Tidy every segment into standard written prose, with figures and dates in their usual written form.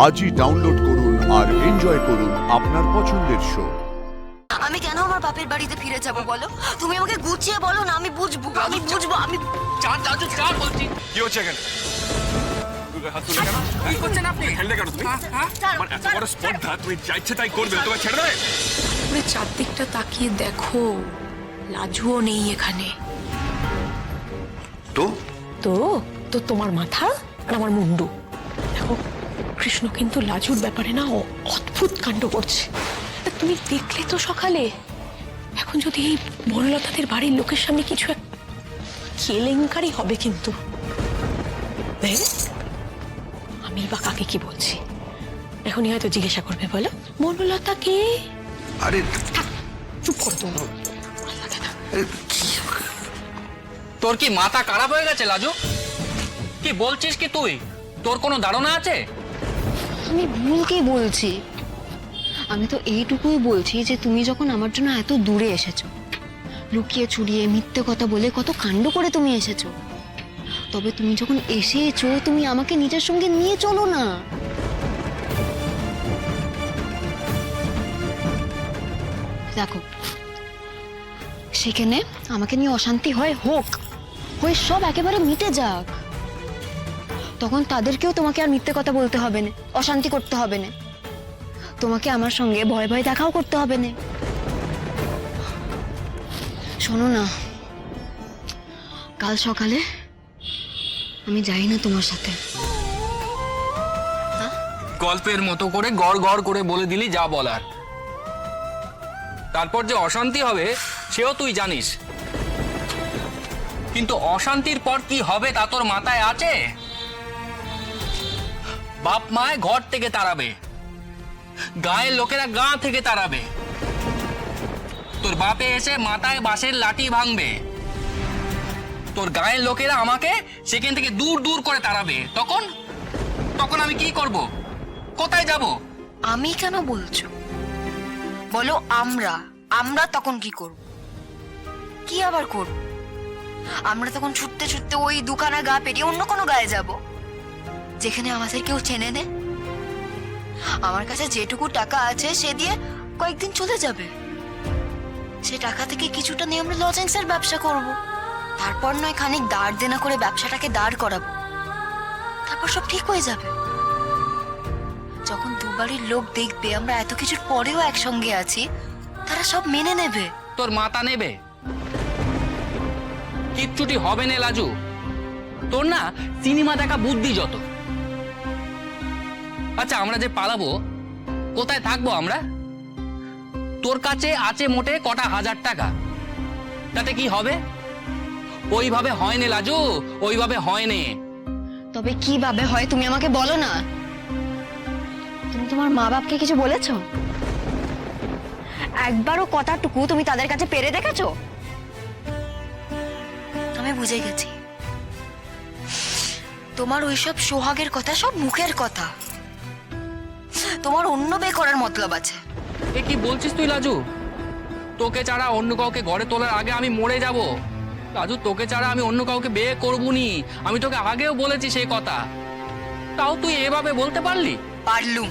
আজই ডাউনলোড করুন আর এনজয় করুন আপনার পছন্দের শো। আমি কেন আমার বাপের বাড়িতে ফিরে যাব বলো? তুমি আমাকে গুছিয়ে বলো না, আমি বুঝবো। আমি চার দাদু চার বলছি। কি হচ্ছে এখানে? হাত তুলে কেন? কি করছেন আপনি? খেললে কেন তুমি? আমার এত বড় স্পর্ধা, তুমি যা ইচ্ছে তাই করবে, তোমায় ছেড়ে দেবে? পুরো চারদিকটা তাকিয়ে দেখো, লাজুও নেই এখানে। তো তো তো তোমার মাথা আর আমার মুন্ডু। দেখো, কৃষ্ণ কিন্তু লাজুর ব্যাপারে না অদ্ভুত কাণ্ড করছে। তা তুমি দেখলে তো সকালে। এখন যদি এই বনলতাদের বাড়ির লোকের সামনে কিছু এক কেলেঙ্কারি হবে কিন্তু। দেখ, আমি বা কাকে কি বলছি, এখনই হয়তো জিজ্ঞাসা করবে। বলো, বনলতা কে? আরে চুপ করো তুমি। তোর কি মাথা খারাপ হয়ে গেছে লাজু? কি বলছিস কি তুই? তোর কোনো ধারণা আছে? আমি ভুল কি বলছি? আমি তো এইটুকুই বলছি যে তুমি যখন আমার জন্য এত দূরে এসেছো, লুকিয়ে চুরিয়ে মিথ্যে কথা বলে কত কাণ্ড করে তুমি এসেছো, তবে তুমি যখন এসেছো তুমি আমাকে নিজের সঙ্গে নিয়ে চলো না। দেখো, সেখানে আমাকে নিয়ে অশান্তি হয় হোক, হয়ে সব একেবারে মিটে যাক, তখন তাদেরকেও তোমাকে আর মিথ্যে কথা বলতে হবে না, অশান্তি করতে হবে না, তোমাকে আমার সঙ্গে ভয় ভয় দেখাও করতে হবে না। শোনো না, কাল সকালে আমি যাই না তোমার সাথে। গল্পের মতো করে গড় গড় করে বলে দিলি যা বলার। তারপর যে অশান্তি হবে সেও তুই জানিস, কিন্তু অশান্তির পর কি হবে তা তোর মাথায় আছে? বাপ মায় ঘর থেকে তাড়াবে, গায়ের লোকেরা গা থেকে তাড়াবে, তোর বাপে এসে মাথায় বাঁশের লাঠি ভাঙবে, তোর গায়ের লোকেরা আমাকে সেখান থেকে দূর দূর করে তাড়াবে। তখন তখন আমি কি করব? কোথায় যাব? আমি কেন বলছো বলো? আমরা তখন কি করব? কি আবার করব? আমরা তখন ছুটতে ছুটতে ওই দুখানা গা পেরিয়ে অন্য কোনো গায়ে যাব, যেখানে আমাদের কেউ চেনে নে। আমার কাছে যেটুকু টাকা আছে সে দিয়ে কয়েকদিন চলে যাবে, সে টাকা থেকে কিছুটা নিয়ে আমরা লজেন্সের ব্যবসা করব, তারপর নয় খানিক দাঁড় দেনা করে ব্যবসাটাকে দাঁড় করাবো, তারপর সব ঠিক হয়ে যাবে। যখন দুবাড়ির লোক দেখবে আমরা এত কিছুর পরেও একসঙ্গে আছি, তারা সব মেনে নেবে। তোর মাথা নেবে? কিচ্ছুটি হবে না লাজু, তোর না সিনেমা দেখা বুদ্ধি যত। আচ্ছা, আমরা যে পালাবো, কোথায় থাকবো আমরা? তোর কাছে আছে মোটে কটা হাজার টাকা, তাতে কি হবে? ওইভাবে হয় না লাজু, ওইভাবে হয় না। তবে কিভাবে হয় তুমি আমাকে বলো না। তুমি তোমার মা বাপকে কিছু বলেছো? একবারও কথাটুকু তুমি তাদের কাছে পেরে দেখেছো? আমি বুঝে গেছি, তোমার ওইসব সোহাগের কথা সব মুখের কথা, তোমার অন্য বে করার মতলব আছে। এ কি বলছিস তুই লাজু? তোকে ছাড়া অন্য কাউকে ঘরে তোলার আগে আমি মরে যাব। লাজু, তোকে ছাড়া আমি অন্য কাউকে বিয়ে করবনি, আমি তোকে আগেও বলেছি সেই কথা, তাও তুই এভাবে বলতে পারলি? পারলুম,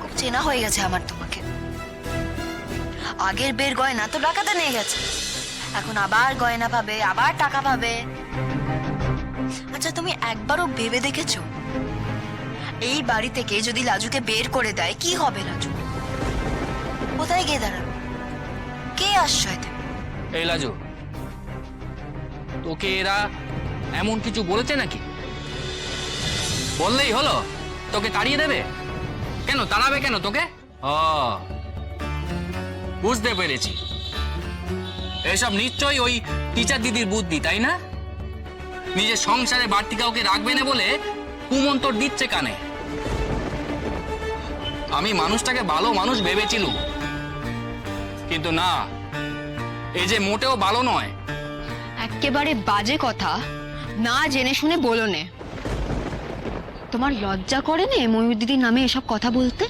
খুব চেনা হয়ে গেছে আমার তোমাকে। আগের বের গয়না তো ডাকাতে নিয়ে গেছে, এখন আবার গয়না পাবে, আবার টাকা পাবে। আচ্ছা, তুমি একবারও ভেবে দেখেছো এই বাড়ি থেকে যদি লাজুকে বের করে দেয় কি হবে? লাজু কোথায় গিয়ে দাঁড়াবে? কে আশ্রয় দেবে? এই লাজু, তোকে এরা এমন কিছু বলেছে নাকি? বললেই হলো তোকে তাড়িয়ে দেবে? কেন তাড়াবে কেন তোকে? বুঝতে পেরেছি, এসব নিশ্চয়ই ওই টিচার দিদির বুদ্ধি, তাই না? নিজের সংসারে বাড়তি কাউকে রাখবে না বলে কুমন্তর দিচ্ছে কানে। আমি মানুষটাকে ভালো মানুষ ভেবেছিলুম, কিন্তু না, এই যে মোটেও ভালো নয়। একেবারে বাজে কথা না জেনে শুনে বলো নে। তোমার লজ্জা করে নে ময়ূর দিদির নামে এসব কথা বলতে?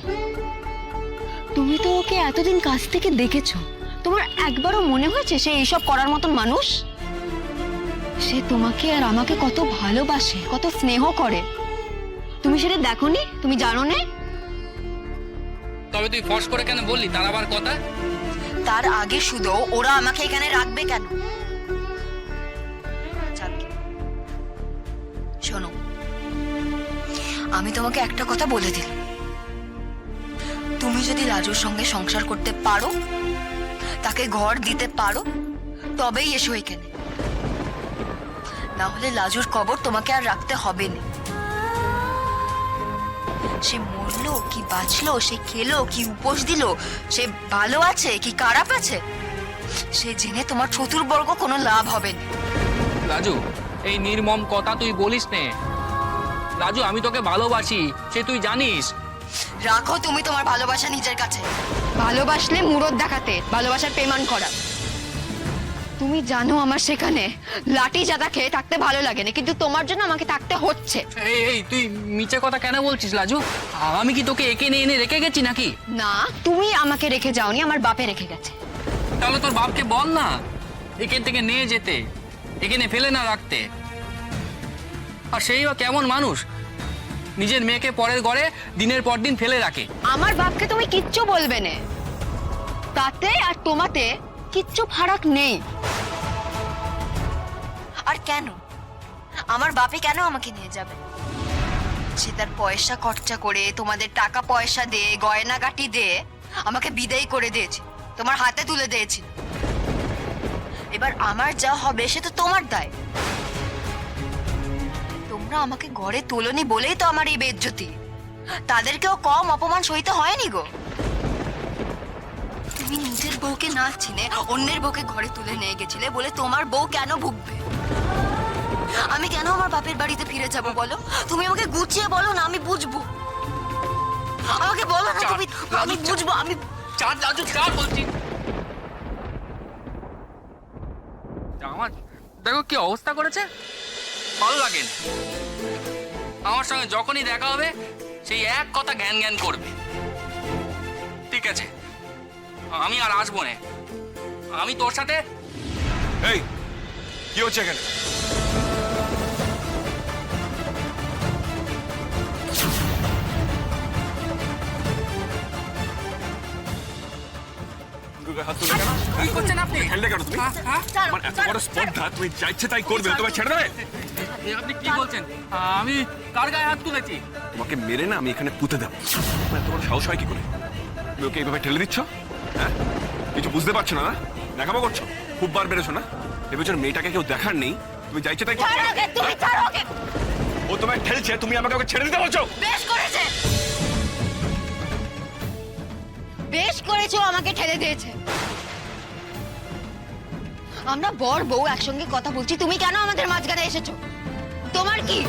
তুমি তো ওকে এতদিন কাছ থেকে দেখেছো, তোমার একবারও মনে হয়েছে সে এইসব করার মতন মানুষ? সে তোমাকে আর আমাকে কত ভালোবাসে, কত স্নেহ করে, তুমি সেটা দেখোনি? তুমি জানো না? তবে তুই ফস করে কেন বললি তার আবার কথা? তার আগে শুধু ওরা আমাকে এখানে রাখবে কেন? যাকে। শোনো, আমি তোমাকে একটা কথা বলে দিই, তুমি যদি রাজুর সঙ্গে সংসার করতে পারো, তাকে ঘর দিতে পারো, তবেই এসো এখানে। না হলে লাজুর কবর তোমাকে আর রাখতে হবে না। সে মরলো কি বাঁচলো, সে খেলো কি উপোস দিল, সে ভালো আছে কি খারাপ আছে, সে জেনে তোমার চতুর্বর্গ কোনো লাভ হবে না। রাজু, এই নির্মম কথা তুই বলিস নে। রাজু, আমি তোকে ভালোবাসি, সে তুই জানিস। রাখো তুমি তোমার ভালোবাসা নিজের কাছে। ভালোবাসলে মুরদ দেখাতে, ভালোবাসার পেমান করা। তুমি জানো আমার সেখানে লাঠি চাটা খেয়ে থাকতে ভালো লাগে না, কিন্তু তোমার জন্য আমাকে থাকতে হচ্ছে। এই এই তুই মিছে কথা কেন বলছিস রাজু? আমি কি তোকে একে নিয়ে এনে রেখে গেছি নাকি? না, তুমি আমাকে রেখে যাওনি, আমার বাপে রেখে গেছে। তাহলে তোর বাপকে বল না এখান থেকে নিয়ে যেতে, এখানে ফেলে না রাখতে। আর সেই বা কেমন মানুষ নিজের মেয়েকে পরের ঘরে দিনের পর দিন ফেলে রাখে? আমার বাপকে তুমি কিচ্ছু বলবে না, তাতে আর তোমাতে কিচ্ছু ফারাক নেই। আর কেন আমার বাপে কেন আমাকে নিয়ে যাবে? সে তার পয়সা খরচা করে, তোমাদের টাকা পয়সা দিয়ে, গয়নাগাটি দিয়ে আমাকে বিদায় করে দিয়েছে, তোমার হাতে তুলে দিয়েছি। এবার আমার যা হবে সে তো তোমার দায়। তোমরা আমাকে ঘরে তোলনি বলেই তো আমার এই বেজ্জতি। তাদেরকেও কম অপমান সইতে হয়নি গো। তুমি নিজের বউকে না চিনে অন্যের বউকে ঘরে তুলে নিয়ে গেছিলে বলে তোমার বউ কেন ভুগবে? আমি কেন আমার বাপের বাড়িতে ফিরে যাব বলো? তুমি আমাকে গুছিয়ে বলো না, আমি বুঝবো। আমাকে বলো না তুমি, আমি বুঝবো। আমি চার রাজু, চার বলছি। আমার দেখো কি অবস্থা করেছে, ভালো লাগে না। আমার সঙ্গে যখনই দেখা হবে সেই এক কথা জ্ঞান জ্ঞান করবে। ঠিক আছে, আমি আর আসবো না। আমি তোর সাথে এই কি হচ্ছে এখানে? হাত তুলে কেন? কি করছেন আপনি? ফেললে কেন তুমি? আমার এত বড় স্পর্ধা, তুমি যা ইচ্ছে তাই করবে, তোমায় ছেড়ে দেবে? আপনি কি বলছেন? আমি কার গায়ে হাত তুলেছি? তোমাকে মেরে না আমি এখানে পুঁতে দেবো। তোমার এত বড় সাহস হয় কি করে? তুমি ওকে এইভাবে ঠেলে দিচ্ছ? হ্যাঁ, কিছু বুঝতে পারছো না? দেখাবো করছো, খুব বার বেড়েছো না? এবছর মেয়েটাকে কেউ দেখার নেই, তুমি যা ইচ্ছে তাই করবে। তুমি ছাড়ো ওকে। ও তোমায় ঠেলছে, তুমি আমাকে ওকে ছেড়ে দিতে বলছো? বেশ করেছে, বেশ করেছো, আমাকে ঠেলে দিয়েছে। আমরা বর বউ একসঙ্গে কথা বলছি, তুমি কেন আমাদের মাঝখানে এসেছো? তোমার কি?